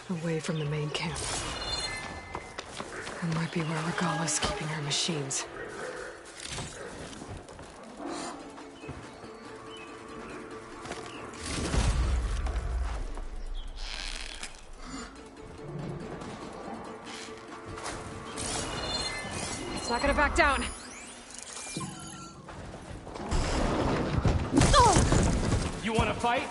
Away from the main camp. That might be where Regala's keeping her machines. It's not gonna back down. You wanna fight?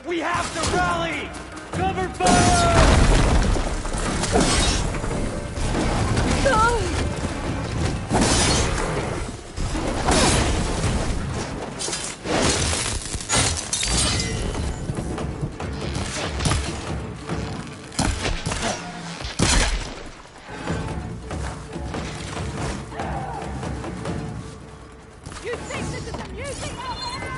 We have to rally! Cover fire! You think this is amusing out there?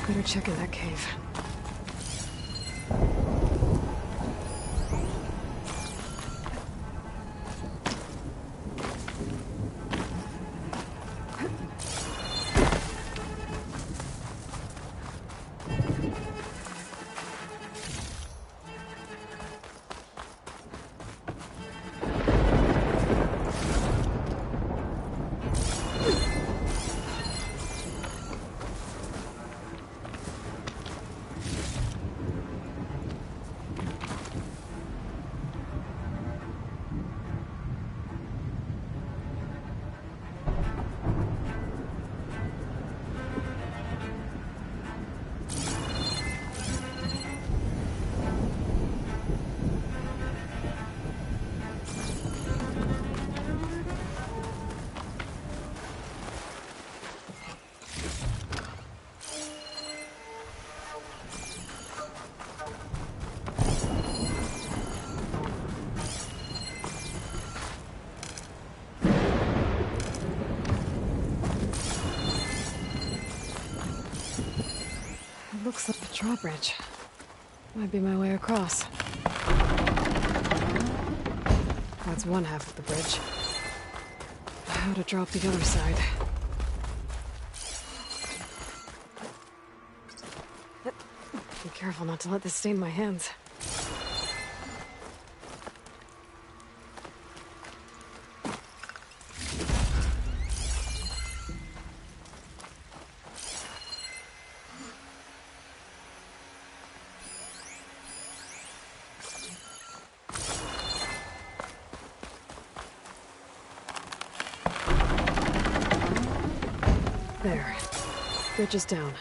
Better check in that cave. Looks like a drawbridge. Might be my way across. That's one half of the bridge. How to drop the other side. Be careful not to let this stain my hands. There. Bridge is down.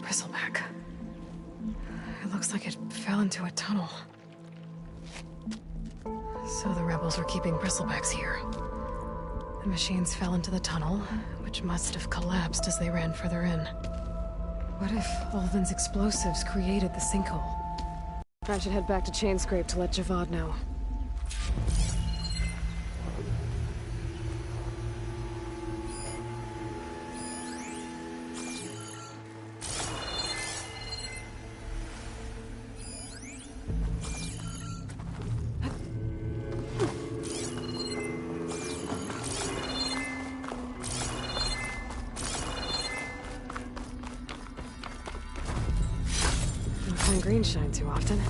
Bristleback. It looks like it fell into a tunnel. So the rebels were keeping bristlebacks here. The machines fell into the tunnel, which must have collapsed as they ran further in. What if Ulvin's explosives created the sinkhole? I should head back to Chainscrape to let Javad know. Don't find green shine too often.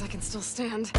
I can still stand.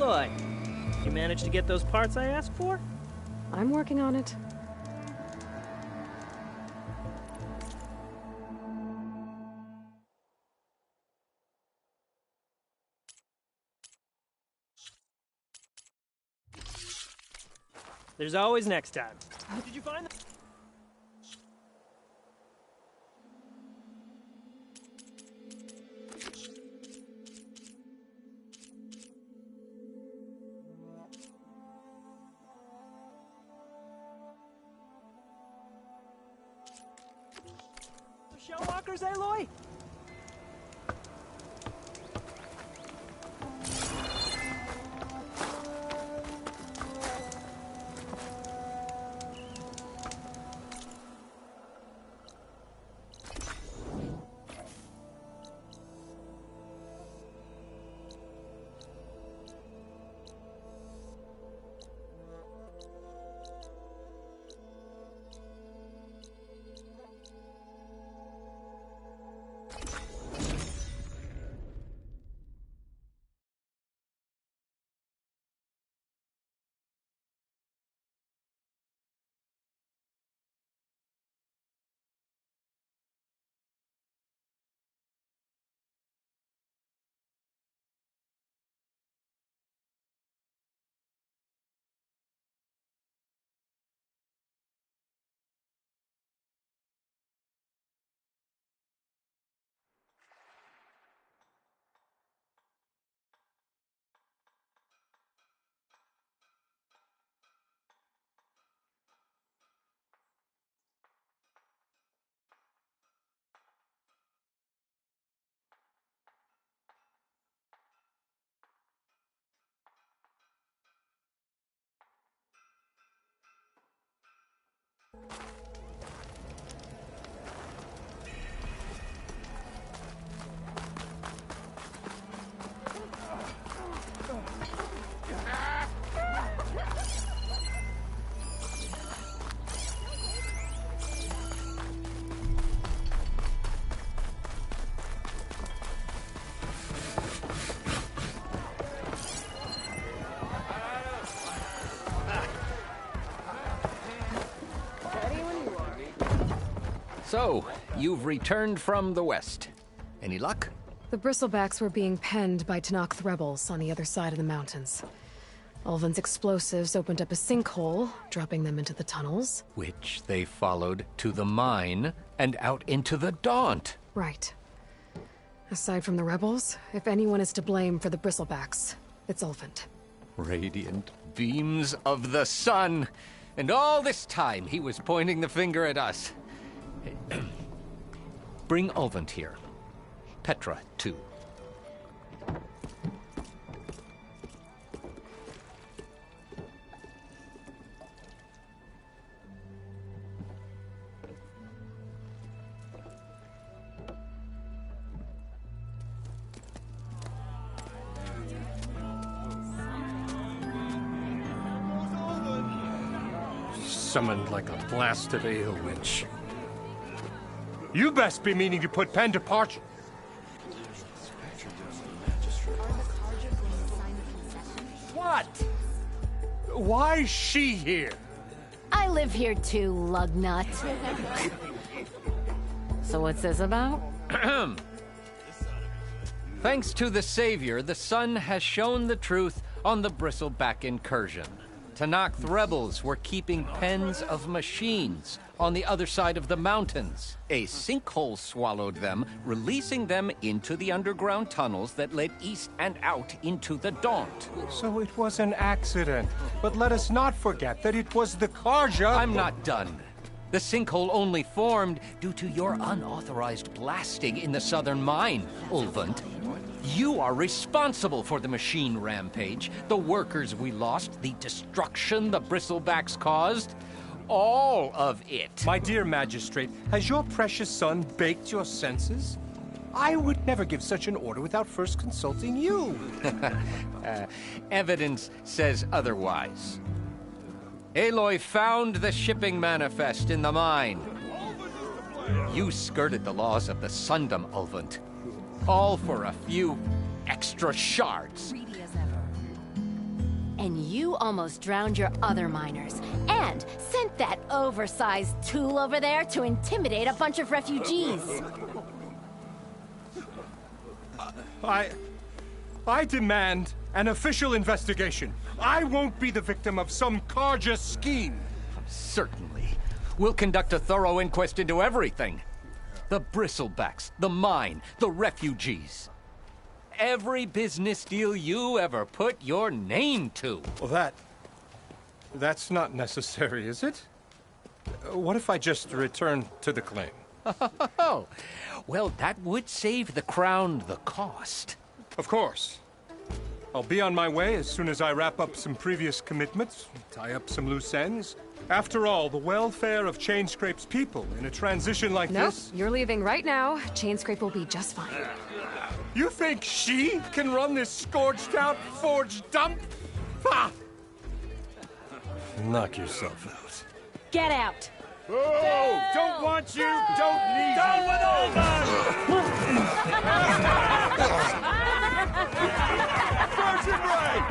Aloy, you managed to get those parts I asked for? I'm working on it. There's always next time. Did you find them? Shellwalkers, Aloy? So, you've returned from the west. Any luck? The Bristlebacks were being penned by Tenakth rebels on the other side of the mountains. Ulvin's explosives opened up a sinkhole, dropping them into the tunnels. Which they followed to the mine and out into the Daunt. Right. Aside from the rebels, if anyone is to blame for the Bristlebacks, it's Ulvin. Radiant beams of the sun! And all this time he was pointing the finger at us. Bring Ulvin here. Petra, too. Summoned like a blasted ale witch. You best be meaning to put pen to parchment. What? Why is she here? I live here too, lugnut. So what's this about? Thanks to the Savior, the sun has shown the truth on the Bristleback incursion. Tenakth rebels were keeping pens of machines on the other side of the mountains. A sinkhole swallowed them, releasing them into the underground tunnels that led east and out into the Daunt. So it was an accident. But let us not forget that it was the Carja. I'm not done. The sinkhole only formed due to your unauthorized blasting in the southern mine, Ulvin. You are responsible for the machine rampage, the workers we lost, the destruction the Bristlebacks caused. All of it. My dear magistrate, has your precious son baked your senses? I would never give such an order without first consulting you. Evidence says otherwise. Aloy found the shipping manifest in the mine. You skirted the laws of the Sundom, Ulvin. All for a few extra shards. And you almost drowned your other miners. And sent that oversized tool over there to intimidate a bunch of refugees. I demand an official investigation. I won't be the victim of some Carja scheme. Certainly. We'll conduct a thorough inquest into everything. The Bristlebacks, the mine, the refugees. Every business deal you ever put your name to. Well, that's not necessary, is it? What if I just return to the claim? Oh, well, that would save the Crown the cost. Of course. I'll be on my way as soon as I wrap up some previous commitments, tie up some loose ends. After all, the welfare of Chainscrape's people in a transition like Nope, this... you're leaving right now. Chainscrape will be just fine. You think she can run this scorched-out forge dump? Ha! Knock yourself out. Get out! Oh, don't want you, don't need you. With Virgin Ray!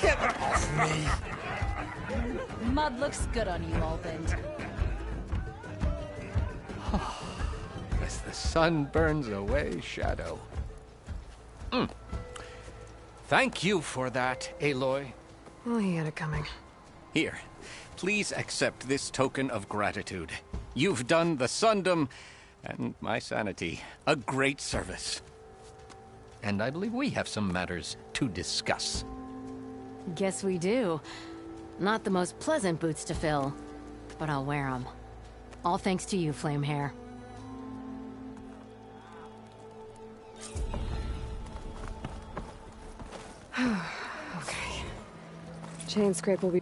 Get off me! Mud looks good on you, Alvin. As the sun burns away shadow. Thank you for that, Aloy. Well, he had it coming. Here, please accept this token of gratitude. You've done the Sundom, and my sanity, a great service. And I believe we have some matters to discuss. Guess we do. Not the most pleasant boots to fill, but I'll wear them. All thanks to you, Flamehair. Okay. Chainscrape will be...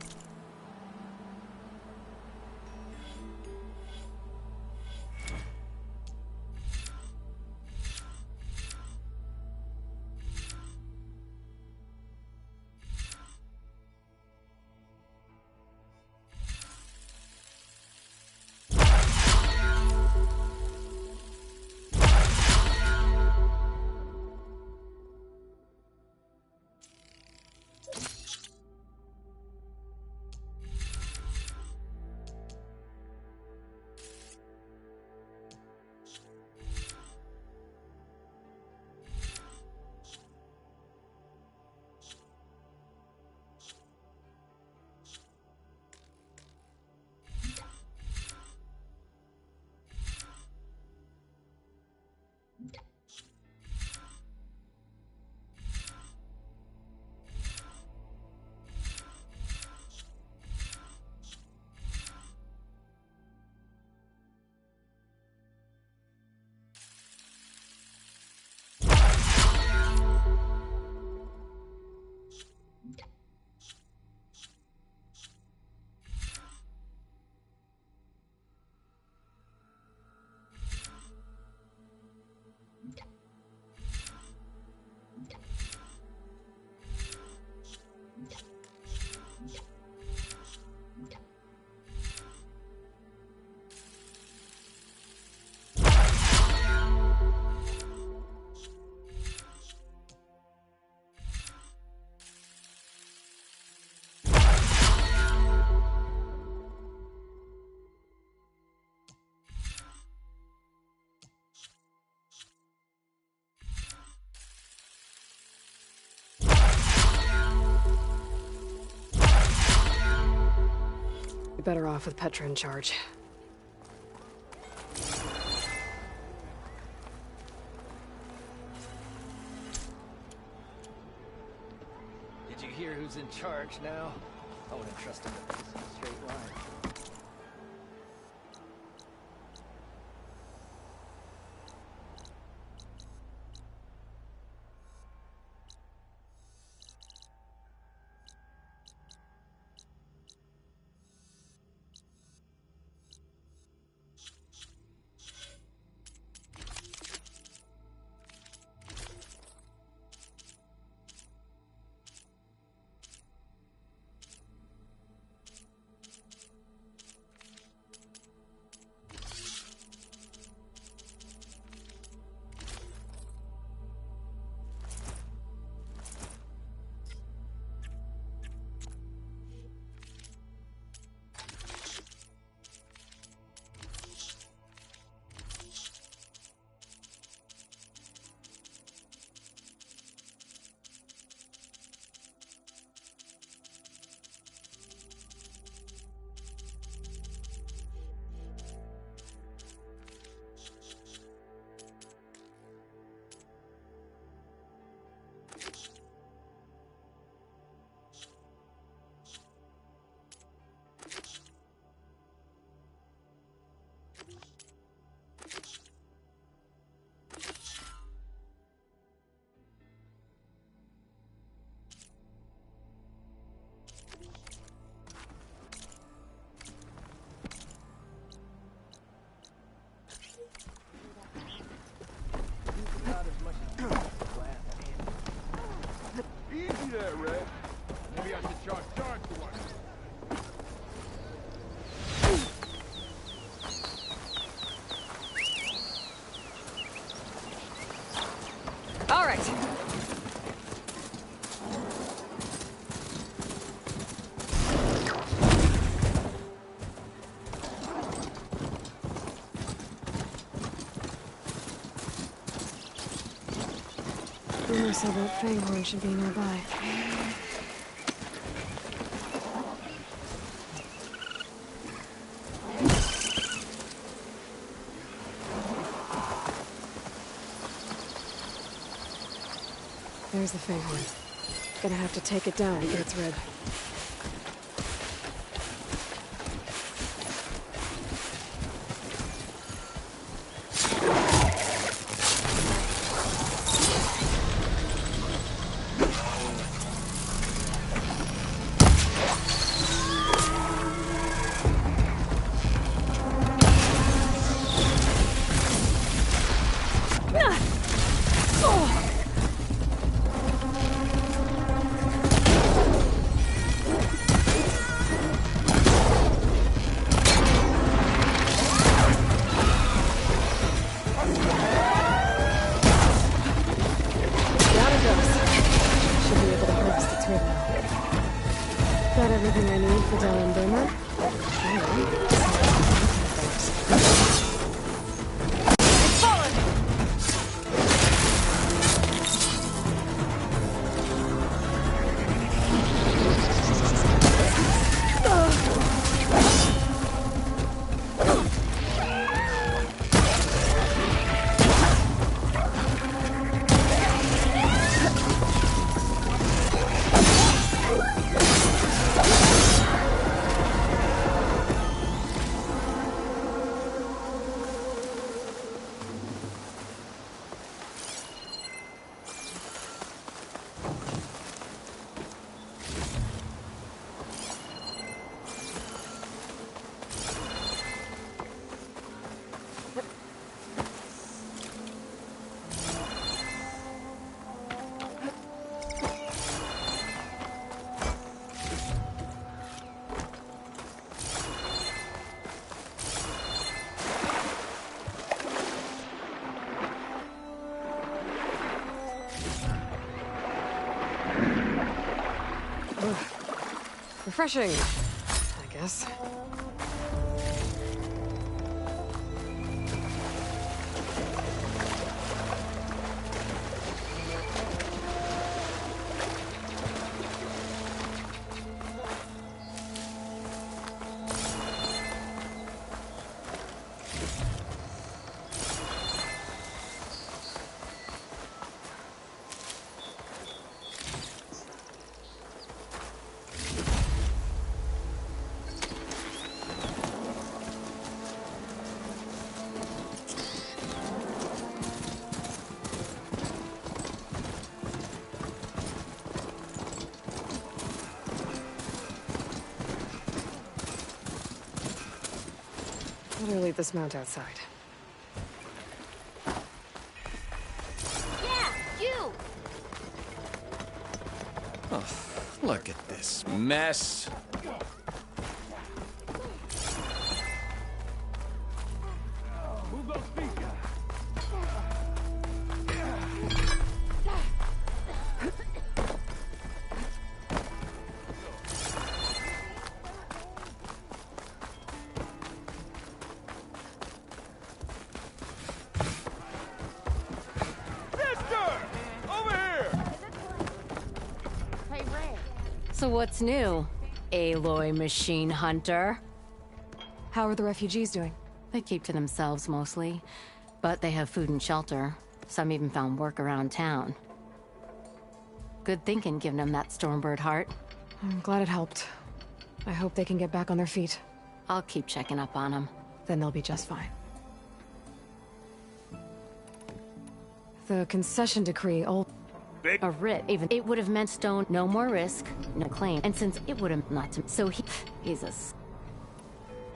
Better off with Petra in charge. Did you hear who's in charge now? I wouldn't trust him to pace in a straight line. there, Red. Maybe I should charge to one. All right. Boomer said that Fanghorn should be nearby. There's the Fanghorn. Gonna have to take it down to get its red. Got everything I need for Del and Boomer? Refreshing, I guess. Better leave this mount outside. Yeah, you! Oh, look at this mess. Move those feet, guys. So what's new, Aloy Machine Hunter? How are the refugees doing? They keep to themselves mostly, but they have food and shelter. Some even found work around town. Good thinking, giving them that Stormbird heart. I'm glad it helped. I hope they can get back on their feet. I'll keep checking up on them. Then they'll be just fine. The concession decree, A writ, even it would have meant Stone no more risk, no claim. And since it would have not to, so he's a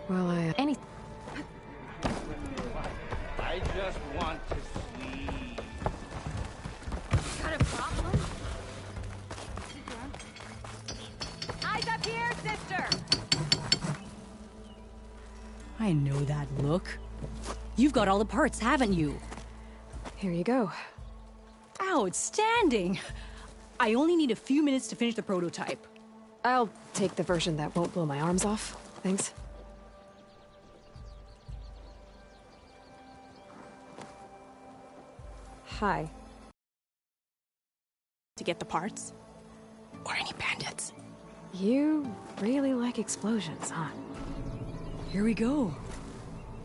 well, any. I just want to sleep. Got a problem? I know that look. You've got all the parts, haven't you? Here you go. Outstanding! I only need a few minutes to finish the prototype. I'll take the version that won't blow my arms off. Thanks. Hi. To get the parts? Or any bandits? You really like explosions, huh? Here we go.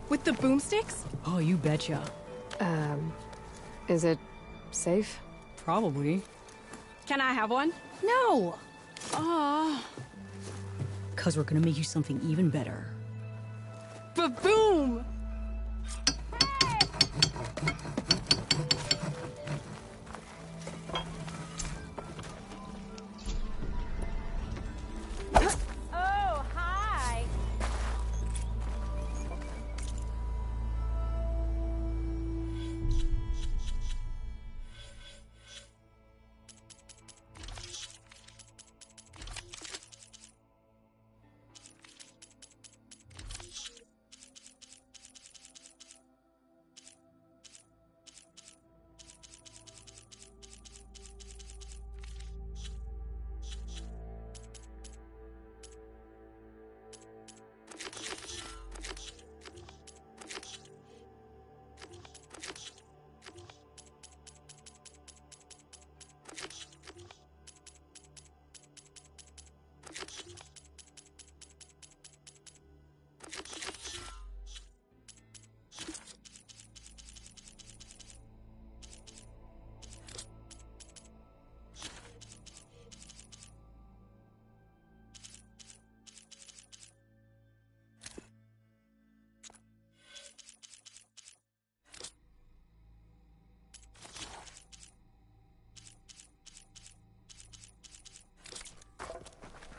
With the boomsticks? Oh, you betcha. Is it safe? Probably. Can I have one? No! Cause we're gonna make you something even better. Ba-boom! Oh, hi.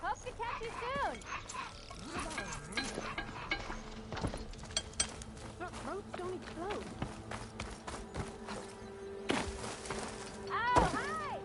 Hope to catch you soon. Roads don't explode. Oh, hi!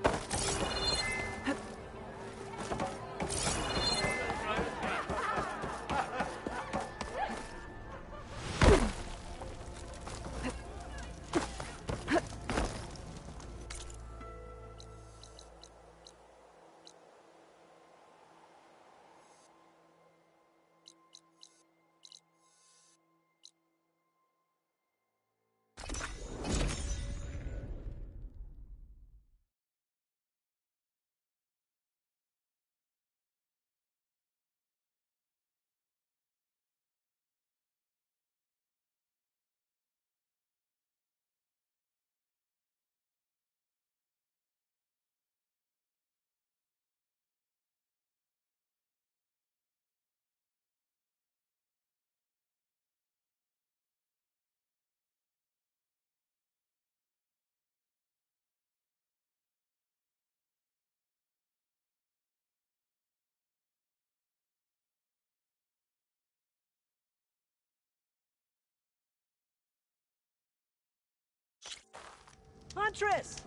Huntress!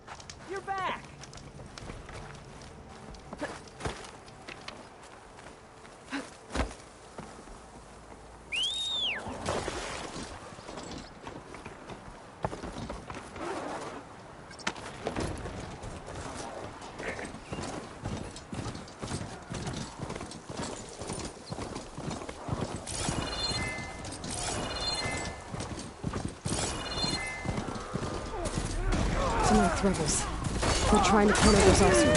You're back! Tonight, rebels. They're trying to counter those elsewhere.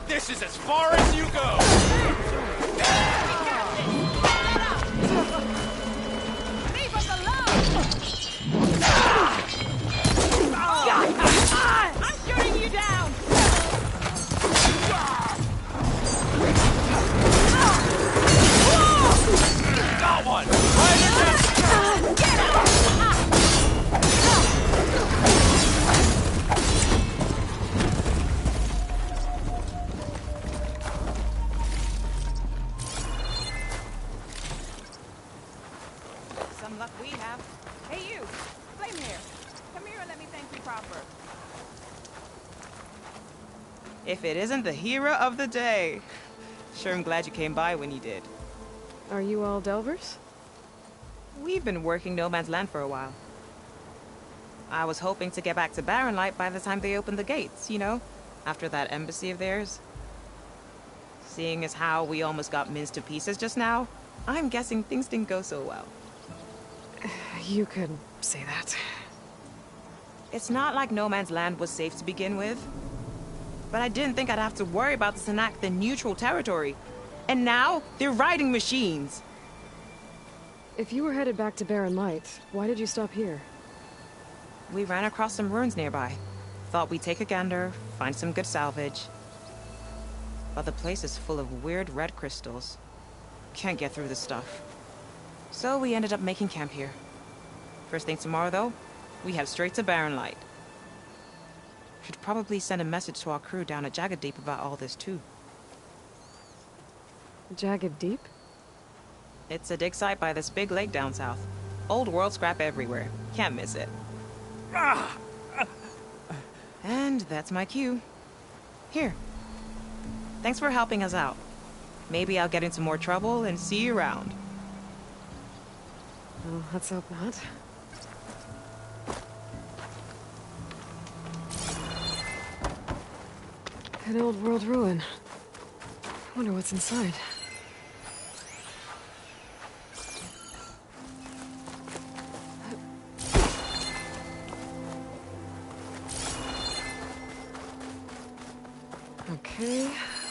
This is as far as you go! Leave us alone! I'm shooting you down! If it isn't the hero of the day. Sure, I'm glad you came by when you did. Are you all Delvers? We've been working No Man's Land for a while. I was hoping to get back to Barren Light by the time they opened the gates, you know? After that embassy of theirs. Seeing as how we almost got minced to pieces just now, I'm guessing things didn't go so well. You could say that. It's not like No Man's Land was safe to begin with. But I didn't think I'd have to worry about the Sanakth in neutral territory. And now, they're riding machines. If you were headed back to Barren Light, why did you stop here? We ran across some ruins nearby. Thought we'd take a gander, find some good salvage. But the place is full of weird red crystals. Can't get through this stuff. So we ended up making camp here. First thing tomorrow, though, we head straight to Barren Light. Should probably send a message to our crew down at Jagged Deep about all this, too. Jagged Deep? It's a dig site by this big lake down south. Old world scrap everywhere. Can't miss it. And that's my cue. Here. Thanks for helping us out. Maybe I'll get into more trouble and see you around. Well, let's hope not. An old world ruin. Wonder what's inside. Okay,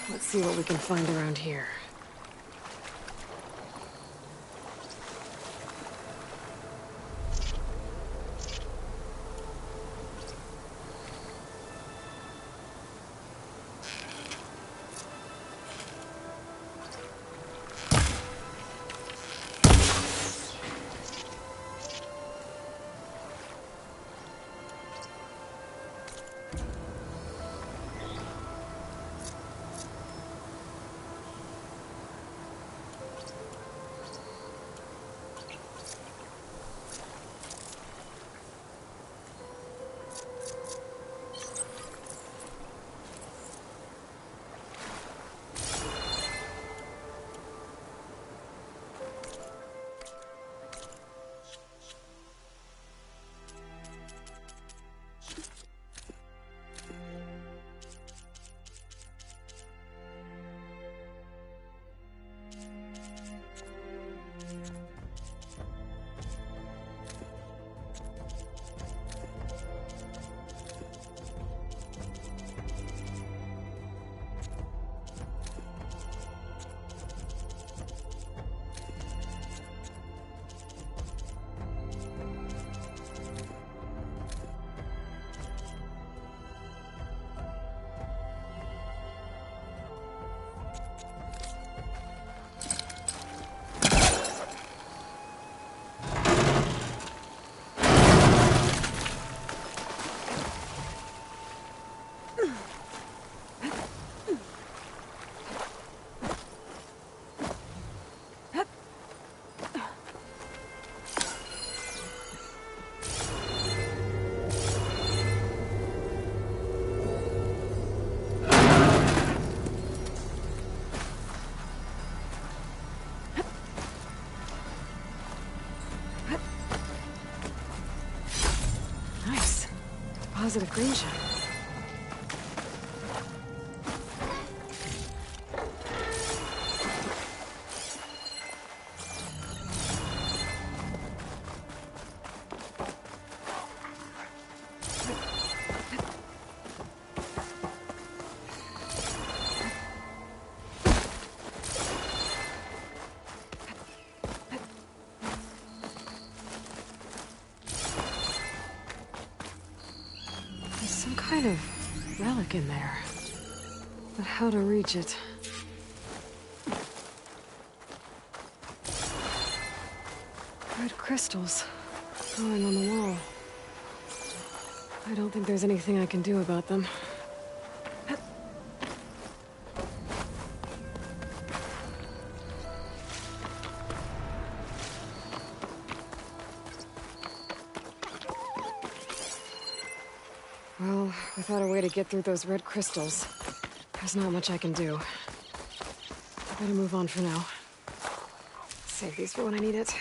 let's see what we can find around here. Positive green shine. Kind of relic in there. But how to reach it? Red crystals glowing on the wall. I don't think there's anything I can do about them. Well, without a way to get through those red crystals, There's not much I can do. Better move on for now. Save these for when I need it.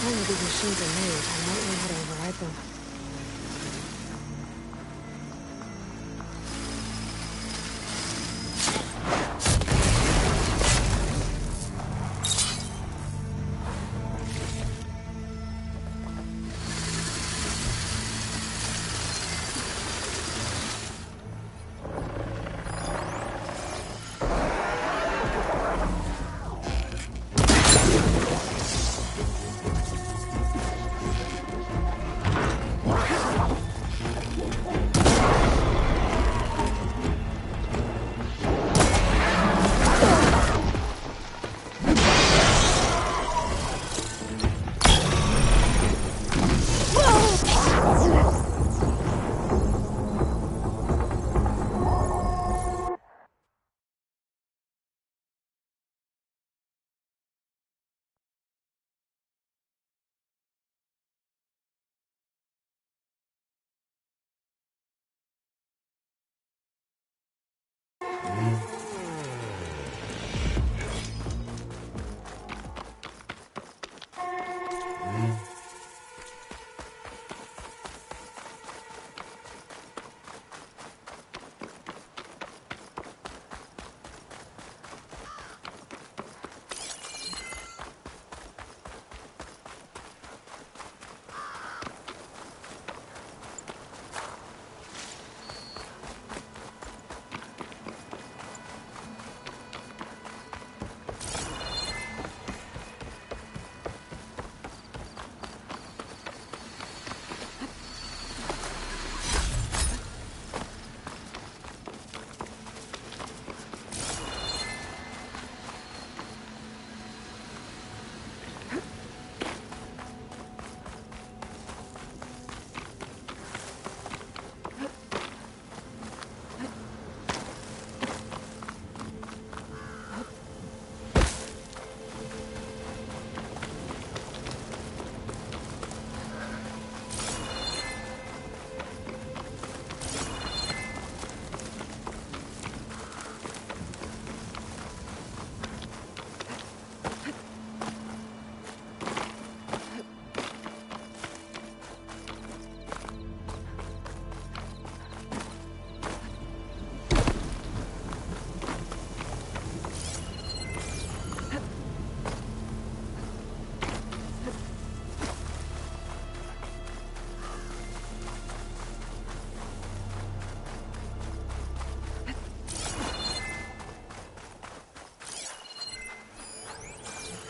How these machines are made, I might know how to override them.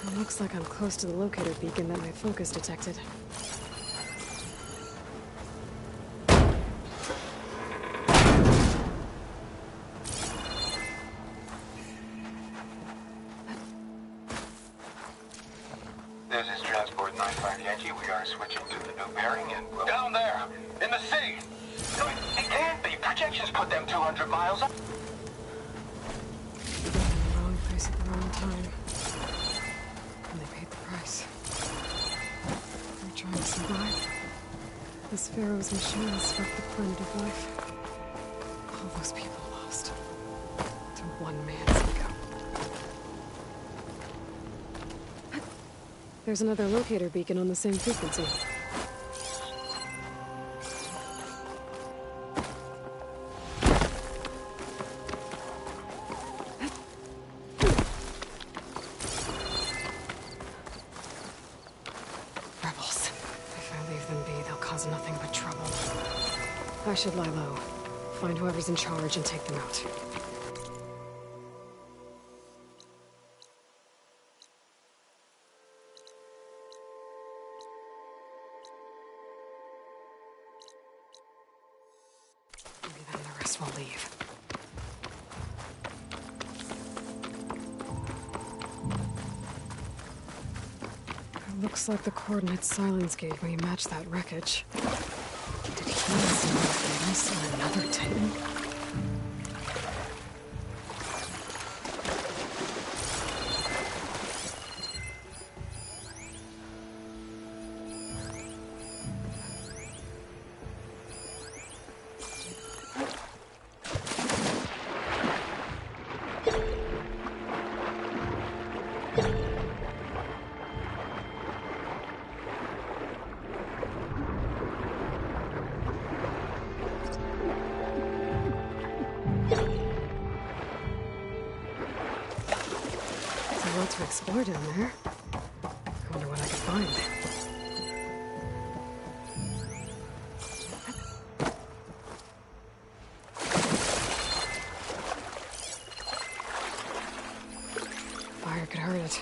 It looks like I'm close to the locator beacon that my focus detected. This is Transport 95 Yankee. We are switching to the new bearing and down there, in the sea! No, it can't be. Projections put them 200 miles up. Wrong place at the wrong time. And they paid the price. They're trying to survive. This Pharaoh's machine swept the planet of life. All those people lost. To one man's ego. There's another locator beacon on the same frequency. Rebels. If I leave them be, they'll cause nothing but trouble. I should lie low. Find whoever's in charge and take them out. Maybe then the rest will leave. It looks like the coordinates Silence gave me match that wreckage. Did he see us on another Titan? There's a lot to explore down there. I wonder what I could find. Fire could hurt it.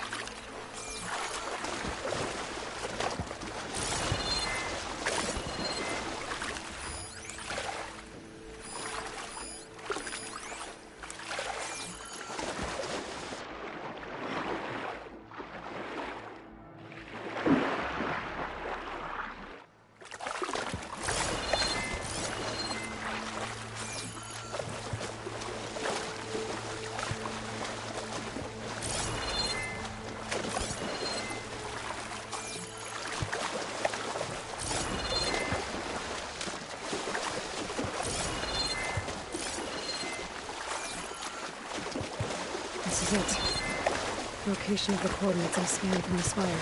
This is it. Location of the coordinates I scanned from the spire.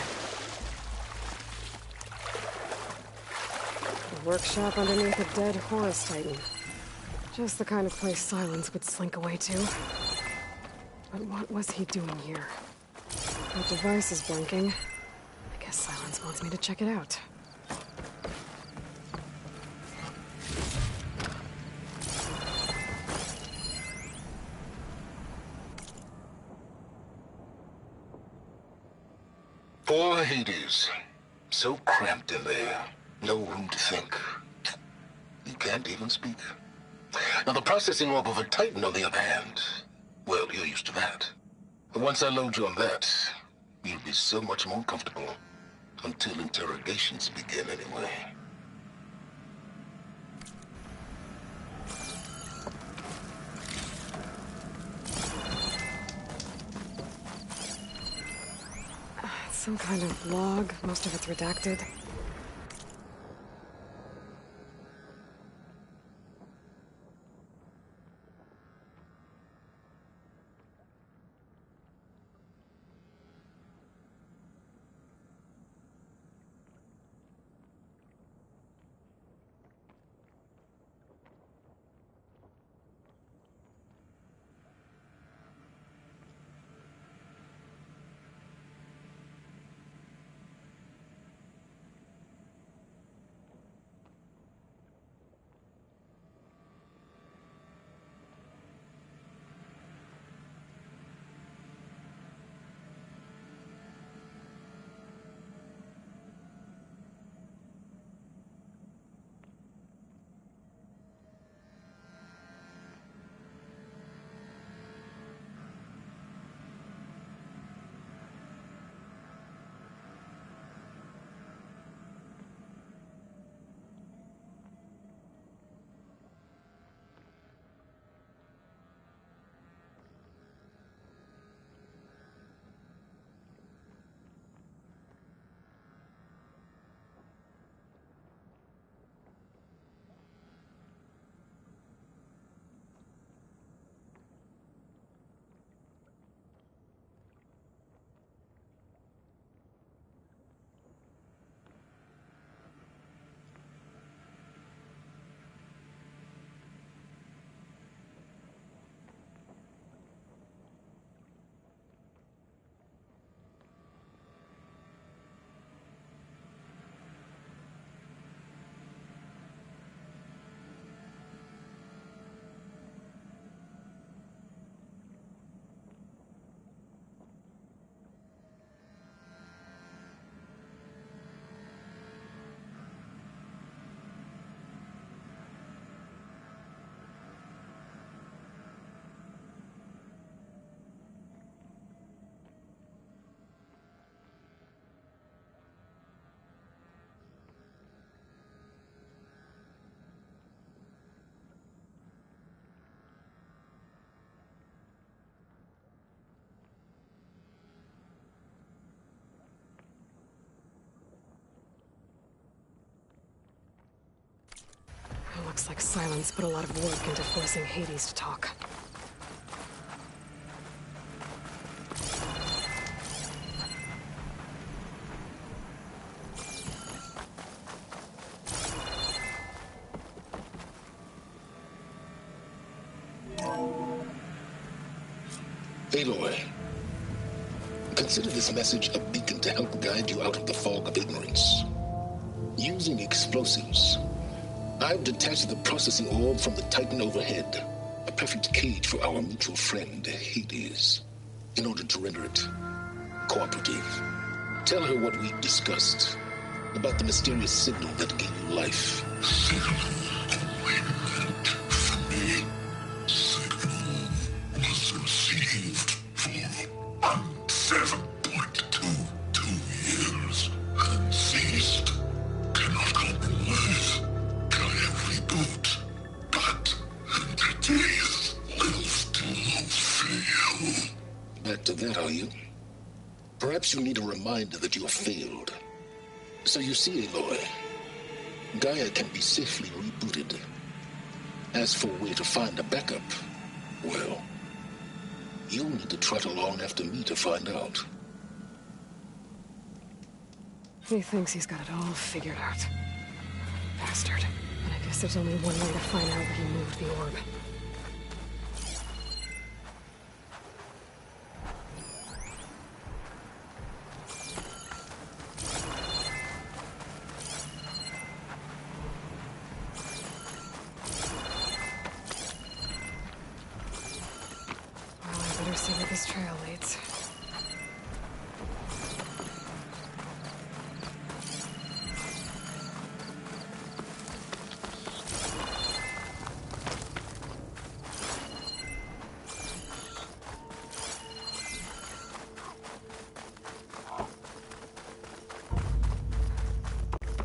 A workshop underneath a dead Horus Titan. Just the kind of place Silence would slink away to. But what was he doing here? That device is blinking. I guess Silence wants me to check it out. Poor Hades. So cramped in there. No room to think. You can't even speak. Now, the processing orb of a Titan, on the other hand, well, you're used to that. But once I load you on that, you'll be so much more comfortable. Until interrogations begin, anyway. Some kind of log, most of it's redacted. Looks like Silence put a lot of work into forcing Hades to talk. Aloy, consider this message a beacon to help guide you out of the fog of ignorance. Using explosives, I've detached the processing orb from the Titan overhead, a perfect cage for our mutual friend, Hades, in order to render it cooperative. Tell her what we discussed about the mysterious signal that gave you life. Back to that, are you? Perhaps you need a reminder that you have failed. So you see, Aloy, Gaia can be safely rebooted. As for where to find a backup, well, you'll need to trot along after me to find out. He thinks he's got it all figured out. Bastard. But I guess there's only one way to find out where he moved the orb. See where this trail leads.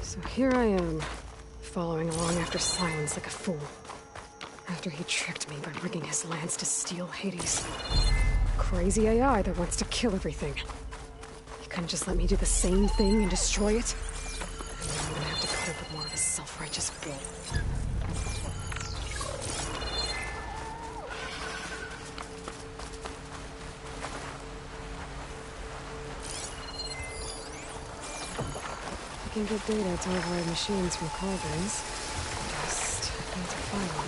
So here I am, following along after Silence like a fool. After he tricked me by rigging his lance to steal Hades. Crazy AI that wants to kill everything. He couldn't just let me do the same thing and destroy it? And then I'm gonna have to put up with more of his self-righteous bull. I can get data to override machines from cauldrons. Just need to find one.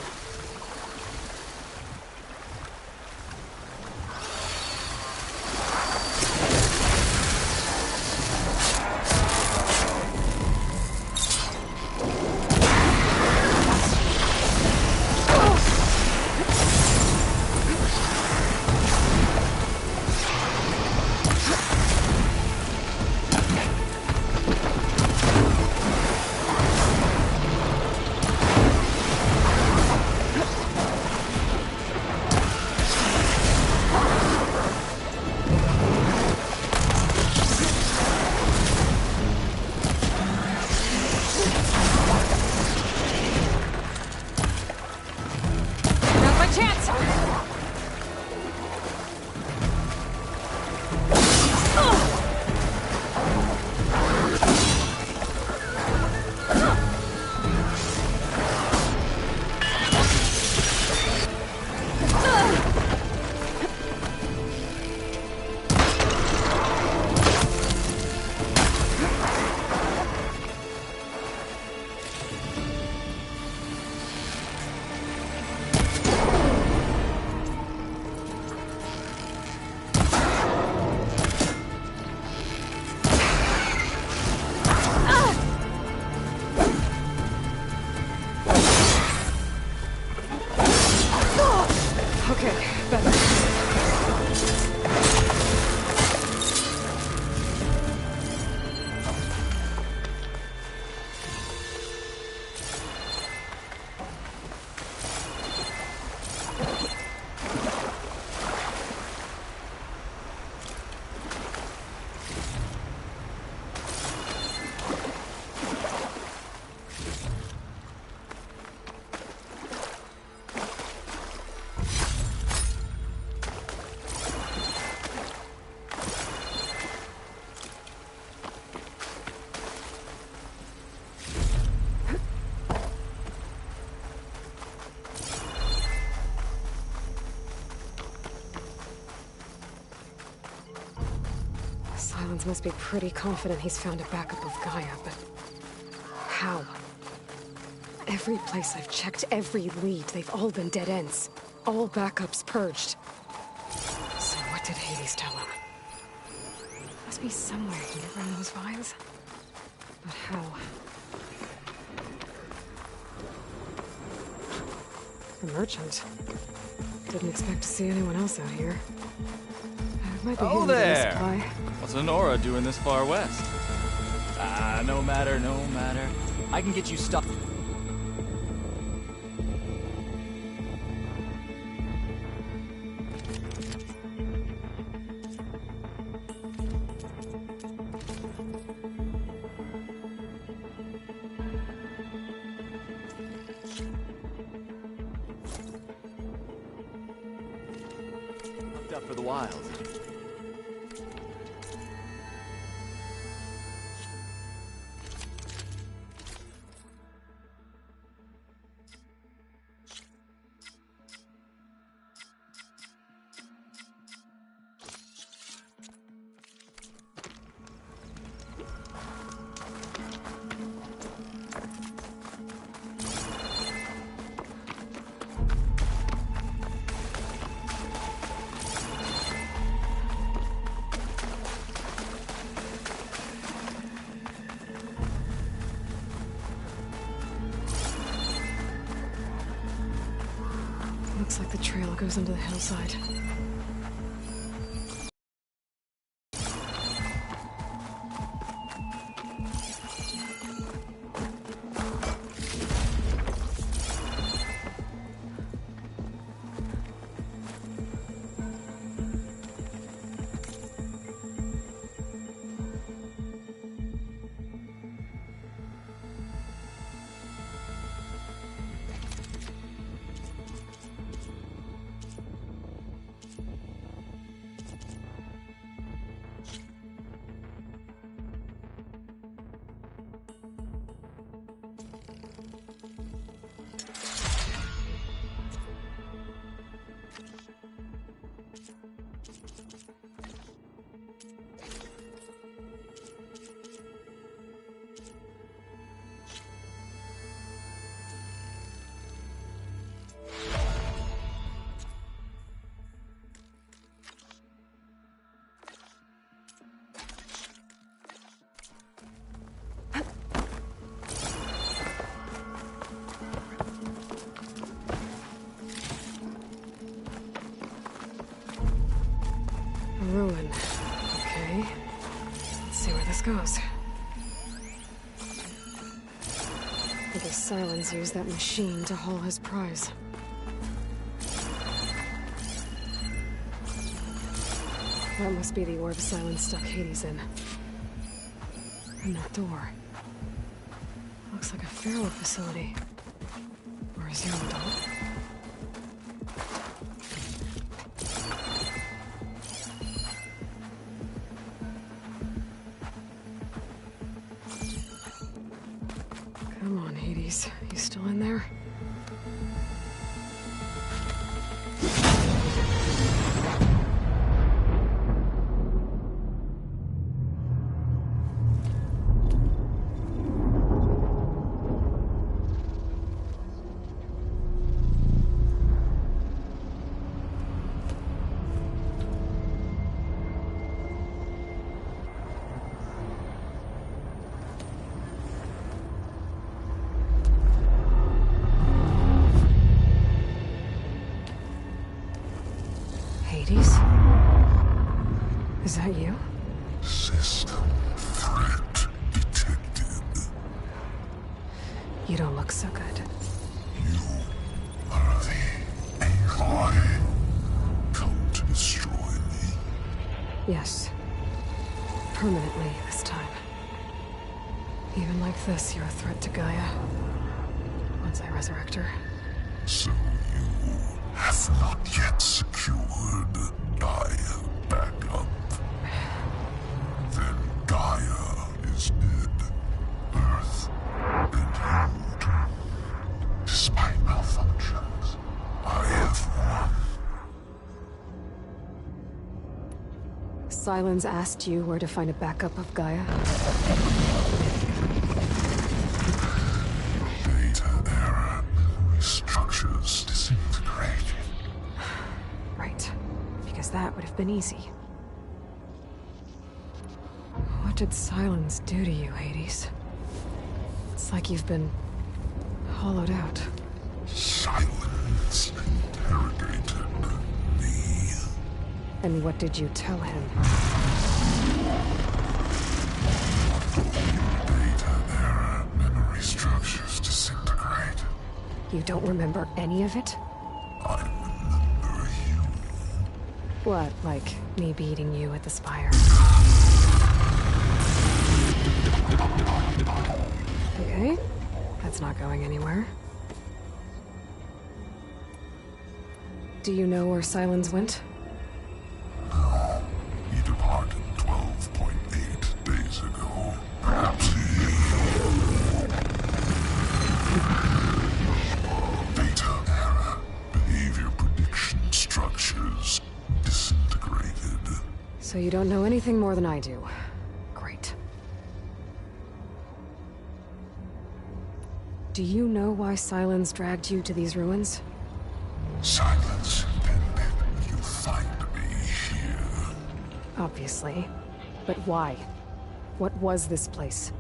Sylens must be pretty confident he's found a backup of Gaia, but... how? Every place I've checked, every lead, they've all been dead ends. All backups purged. So what did Hades tell him? Must be somewhere here around those vines. But how? A merchant. Didn't expect to see anyone else out here. Might be Oh hidden in the there! supply. What's Honora doing this far west? No matter, no matter. I can get you stuff. Up for the wild. Looks like the trail goes into the hillside. Ruin. Okay. Let's see where this goes. I guess Sylens used that machine to haul his prize. That must be the orb Sylens stuck Hades in. And that door. Looks like a Pharaoh facility. Or a Zero Dawn. Come on, Hades. You still in there? Hades? Is that you? System threat detected. You don't look so good. You are the Aloy. Come to destroy me. Yes. Permanently this time. Even like this, you're a threat to Gaia. Once I resurrect her. So you have not yet secured Gaia back up. Then Gaia is dead. Earth and you too. Despite malfunctions, I have won. Sylens asked you where to find a backup of Gaia? Data error. Memory structures disintegrated. Right. Because that would have been easy. What did Sylens do to you, Hades? It's like you've been hollowed out. Silence interrogated me. And what did you tell him? Data error. Memory structures disintegrate. You don't remember any of it? I remember you. What, like me beating you at the Spire? Okay, that's not going anywhere. Do you know where Sylens went? No. He departed 12.8 days ago. Perhaps he... Data error. Behavior prediction structures disintegrated. So you don't know anything more than I do. Great. Do you know why Sylens dragged you to these ruins? Silence intended you find me here. Obviously. But why? What was this place?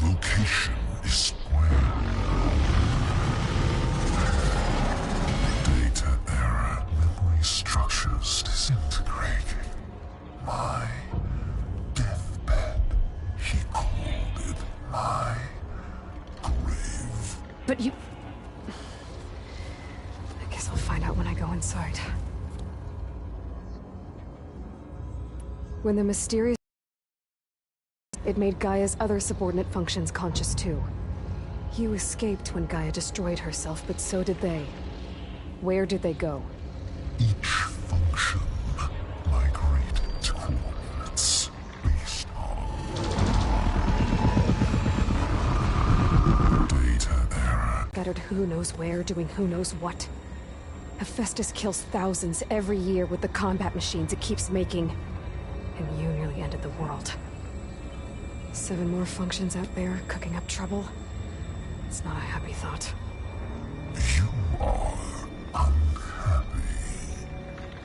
Location is square. Data error. Memory structures disintegrating. My deathbed. He called it my grave. But you... I guess I'll find out when I go inside. When the mysterious... It made Gaia's other subordinate functions conscious too. You escaped when Gaia destroyed herself, but so did they. Where did they go? Each function migrated to coordinates based on data error. Scattered who knows where, doing who knows what. Hephaestus kills thousands every year with the combat machines it keeps making. And you nearly ended the world. 7 more functions out there, cooking up trouble. It's not a happy thought. You are unhappy.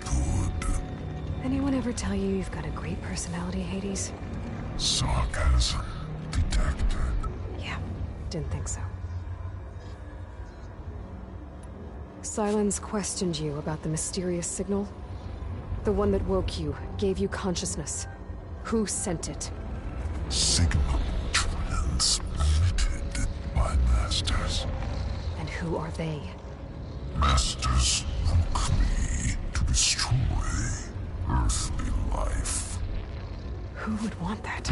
Good. Anyone ever tell you you've got a great personality, Hades? Sarcasm detected. Yeah, didn't think so. Sylens questioned you about the mysterious signal? The one that woke you, gave you consciousness. Who sent it? Signal transmitted by masters. And who are they? Masters woke me to destroy earthly life. Who would want that?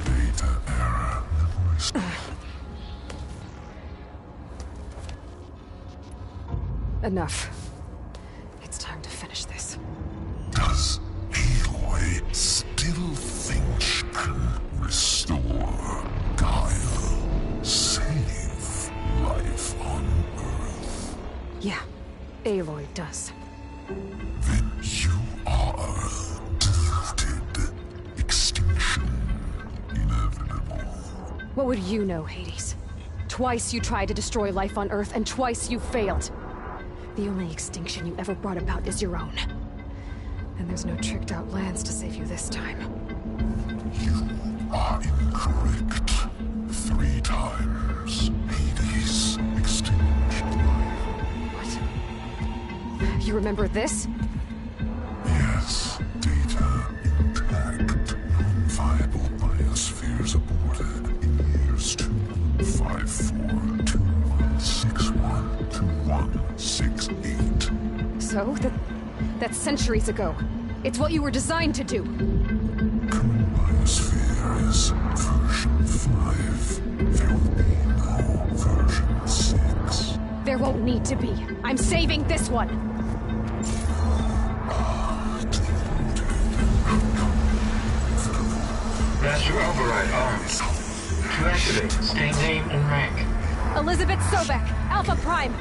Data error. Memories. Enough. It's time to finish this. Does Aloy still think she can restore Gaia? Save life on Earth? Yeah, Aloy does. Then you are deluded. Extinction inevitable. What would you know, Hades? Twice you tried to destroy life on Earth, and twice you failed. The only extinction you ever brought about is your own. And there's no tricked-out lands to save you this time. You are incorrect. 3 times. Hades. Extinction. What? You remember this? Yes. Data intact. Non-viable biospheres aborted in years 254, 2161, 2168. So? That's centuries ago. It's what you were designed to do. Current biosphere is version 5. There will be no version 6. There won't need to be. I'm saving this one. Master override arms. To activate, state name and rank. Elizabeth Sobek, Alpha Prime.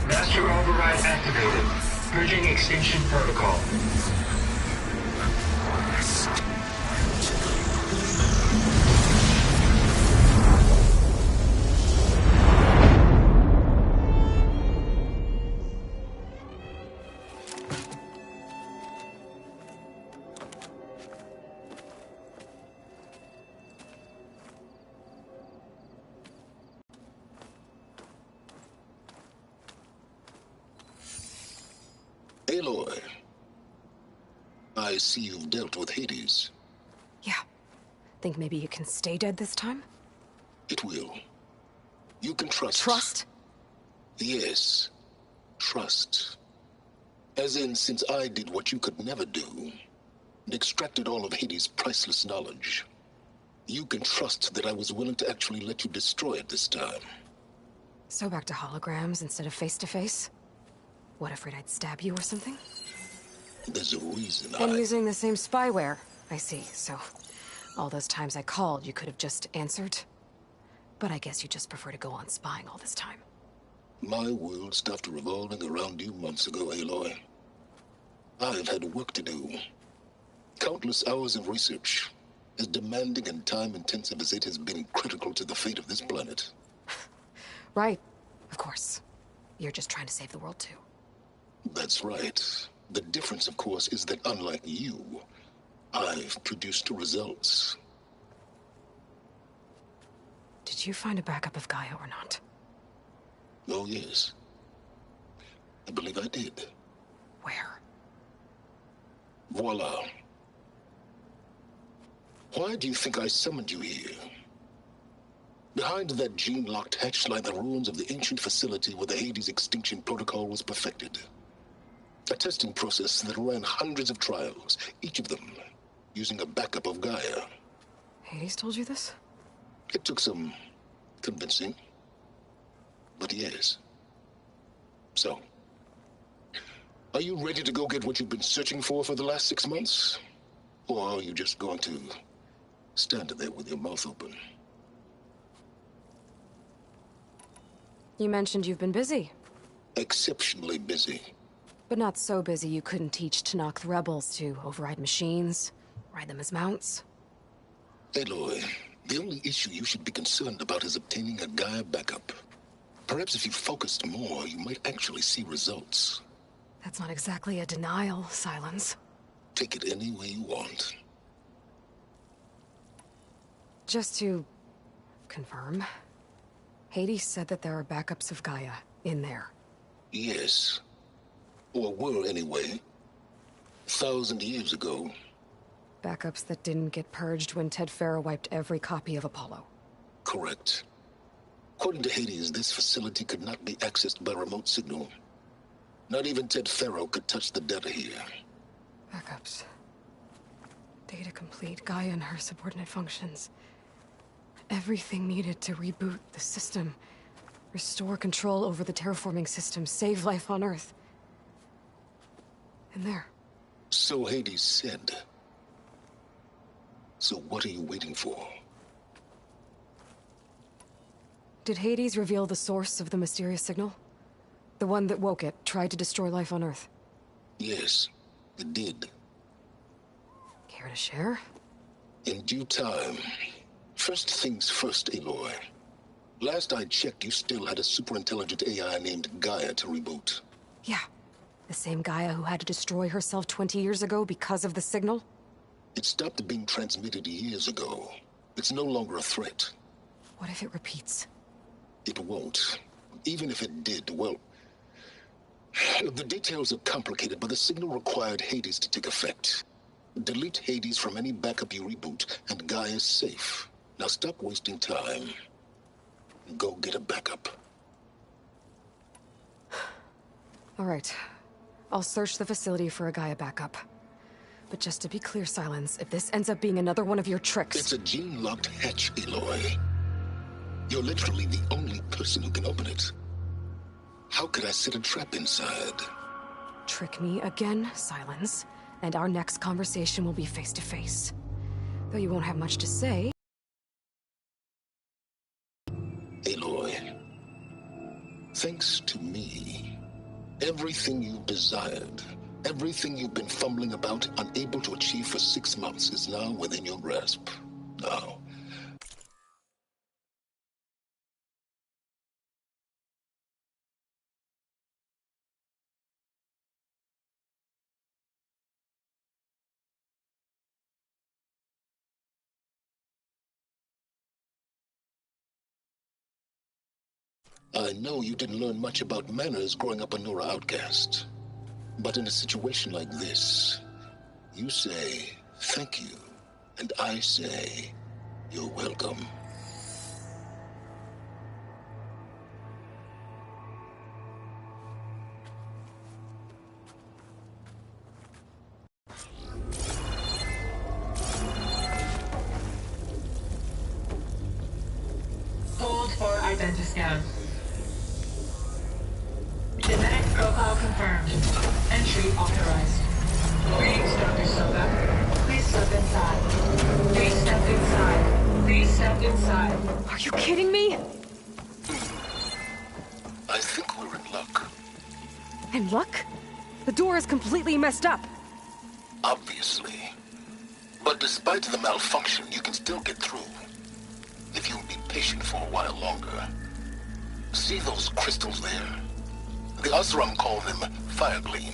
Master override override activated. Bridging extinction protocol. Aloy, I see you've dealt with Hades. Yeah. Think maybe you can stay dead this time? It will. You can trust. Trust? Yes. Trust. As in, since I did what you could never do, and extracted all of Hades' priceless knowledge, you can trust that I was willing to actually let you destroy it this time. So back to holograms instead of face-to-face? What, afraid I'd stab you or something? There's a reason And using the same spyware. I see, so... all those times I called, you could have just answered? But I guess you just prefer to go on spying all this time. My world stopped revolving around you months ago, Aloy. I've had work to do. Countless hours of research, as demanding and time-intensive as it has been critical to the fate of this planet. Right. Of course. You're just trying to save the world, too. That's right. The difference, of course, is that unlike you, I've produced results. Did you find a backup of Gaia or not? Oh, yes. I believe I did. Where? Voila. Why do you think I summoned you here? Behind that gene-locked hatch lie the ruins of the ancient facility where the Hades extinction protocol was perfected. A testing process that ran hundreds of trials, each of them using a backup of Gaia. Hades told you this? It took some convincing, but yes. So, are you ready to go get what you've been searching for the last 6 months? Or are you just going to stand there with your mouth open? You mentioned you've been busy. Exceptionally busy. But not so busy you couldn't teach Tanakh the rebels to override machines, ride them as mounts. Aloy, the only issue you should be concerned about is obtaining a Gaia backup. Perhaps if you focused more, you might actually see results. That's not exactly a denial, Silence. Take it any way you want. Just to confirm, Hades said that there are backups of Gaia in there. Yes. Or were anyway. 1,000 years ago. Backups that didn't get purged when Ted Faro wiped every copy of Apollo. Correct. According to Hades, this facility could not be accessed by remote signal. Not even Ted Faro could touch the data here. Backups. Data complete, Gaia and her subordinate functions. Everything needed to reboot the system. Restore control over the terraforming system, save life on Earth. And there. So Hades said. So what are you waiting for? Did Hades reveal the source of the mysterious signal? The one that woke it, tried to destroy life on Earth? Yes, it did. Care to share? In due time. First things first, Aloy. Last I checked, you still had a superintelligent AI named Gaia to reboot. Yeah. The same Gaia who had to destroy herself 20 years ago because of the signal? It stopped being transmitted years ago. It's no longer a threat. What if it repeats? It won't. Even if it did, well... the details are complicated, but the signal required Hades to take effect. Delete Hades from any backup you reboot, and Gaia's safe. Now stop wasting time. Go get a backup. All right. I'll search the facility for a Gaia backup. But just to be clear, Silence, if this ends up being another one of your tricks... It's a gene-locked hatch, Aloy. You're literally the only person who can open it. How could I set a trap inside? Trick me again, Silence, and our next conversation will be face-to-face. Though you won't have much to say. Aloy, thanks to me, Everything you desired, everything you've been fumbling about, unable to achieve for 6 months, is now within your grasp. Now, I know you didn't learn much about manners growing up a Nora outcast. But in a situation like this, you say, thank you, and I say, you're welcome. Hold for identiscan. Genetic profile confirmed. Entry authorized. Greetings, Dr. Soka. Please step inside. Please step inside. Please step inside. Are you kidding me? I think we're in luck. In luck? The door is completely messed up. Obviously. But despite the malfunction, you can still get through. If you'll be patient for a while longer. See those crystals there? The Oseram call them Firegleam.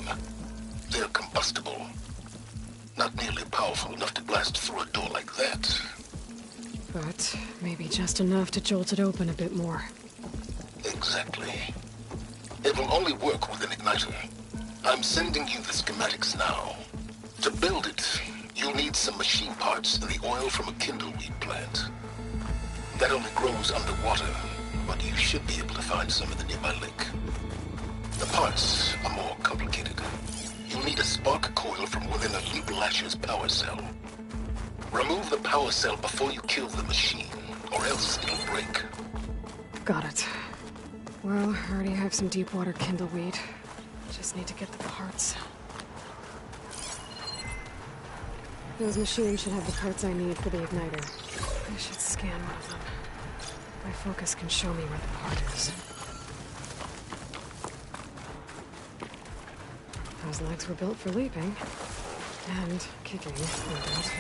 They're combustible. Not nearly powerful enough to blast through a door like that. But maybe just enough to jolt it open a bit more. Exactly. It will only work with an igniter. I'm sending you the schematics now. To build it, you'll need some machine parts and the oil from a kindleweed plant. That only grows underwater, but you should be able to find some in the nearby lake. The parts are more complicated. You'll need a spark coil from within a Leap Lasher's power cell. Remove the power cell before you kill the machine, or else it'll break. Got it. Well, I already have some deep water kindleweed. Just need to get the parts. Those machines should have the parts I need for the igniter. I should scan one of them. My focus can show me where the part is. Those legs were built for leaping. And kicking, no doubt.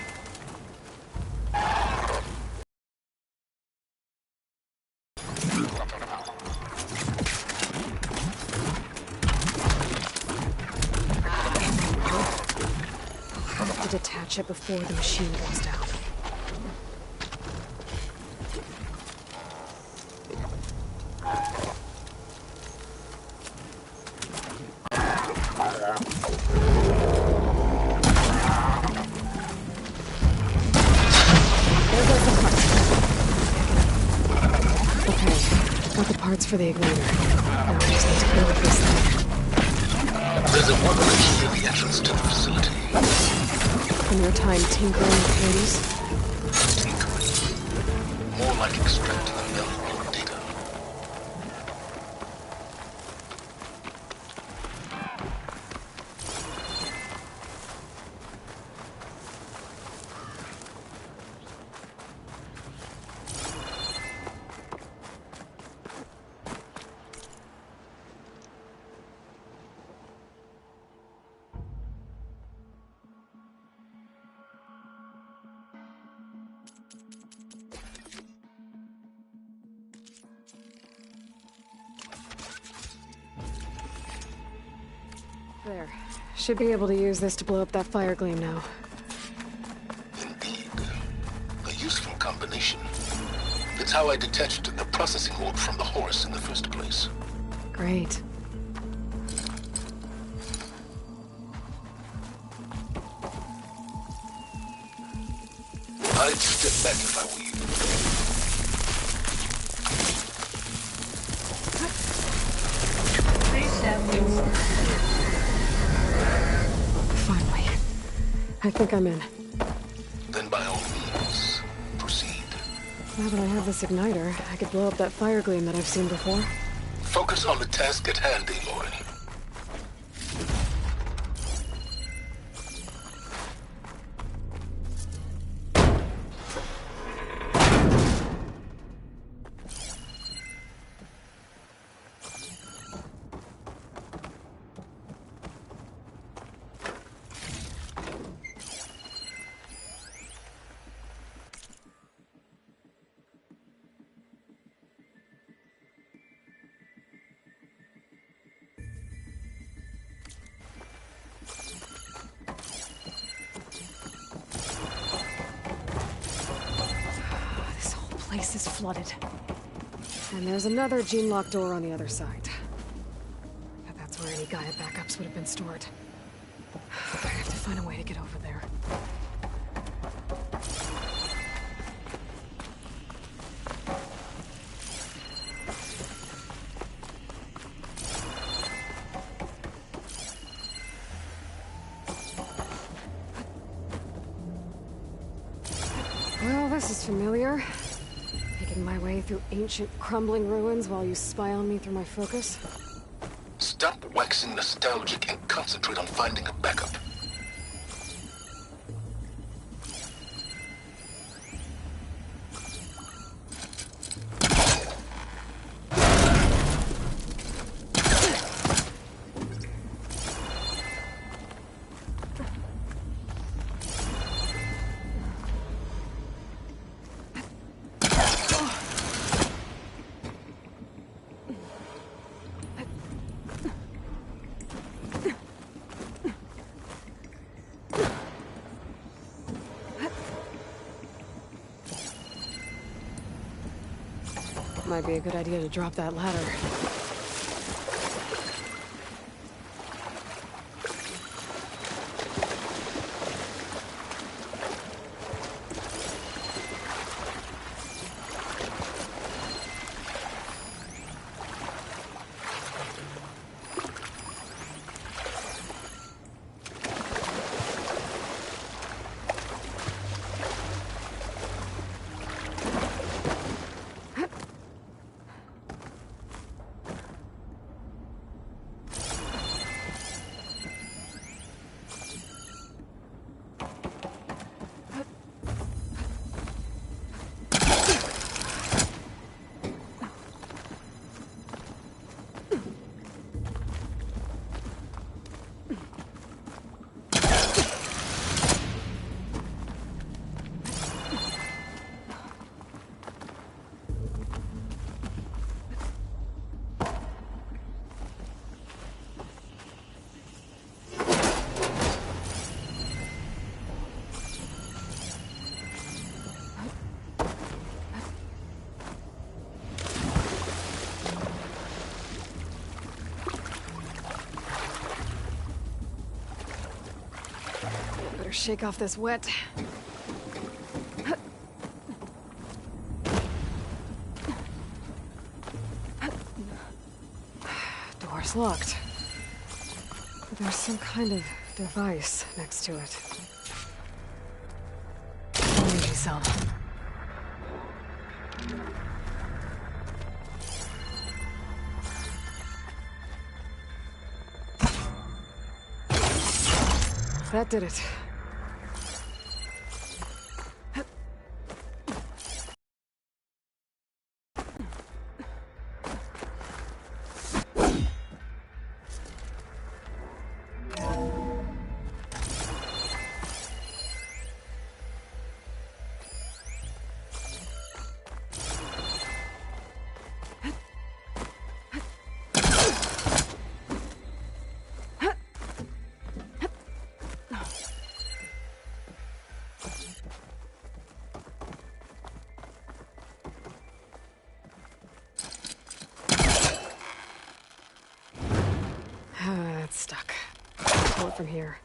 I have to detach it before the machine goes down. For the igniter. Now I just need to build this thing. There's a workbench near the entrance to the facility. In your time tinkering with Hades? Tinkering? More like extracting valuable data. There. Should be able to use this to blow up that Firegleam now. Indeed. A useful combination. It's how I detached the processing orb from the horse in the first place. Great. I'd step back if I were you. Please step inside. Finally. I think I'm in. Then by all means, proceed. Now that I have this igniter, I could blow up that Firegleam that I've seen before. Focus on the task at hand, Aloy. place is flooded. And there's another gene-locked door on the other side. But that's where any Gaia backups would have been stored. I have to find a way to get over there. Well, this is familiar. Making my way through ancient, crumbling ruins while you spy on me through my focus. Stop waxing nostalgic and concentrate on finding a backup. Might be a good idea to drop that ladder. Better shake off this wet. Door's locked. But there's some kind of device next to it. Maybe some. That did it. It's stuck. Pull it from here.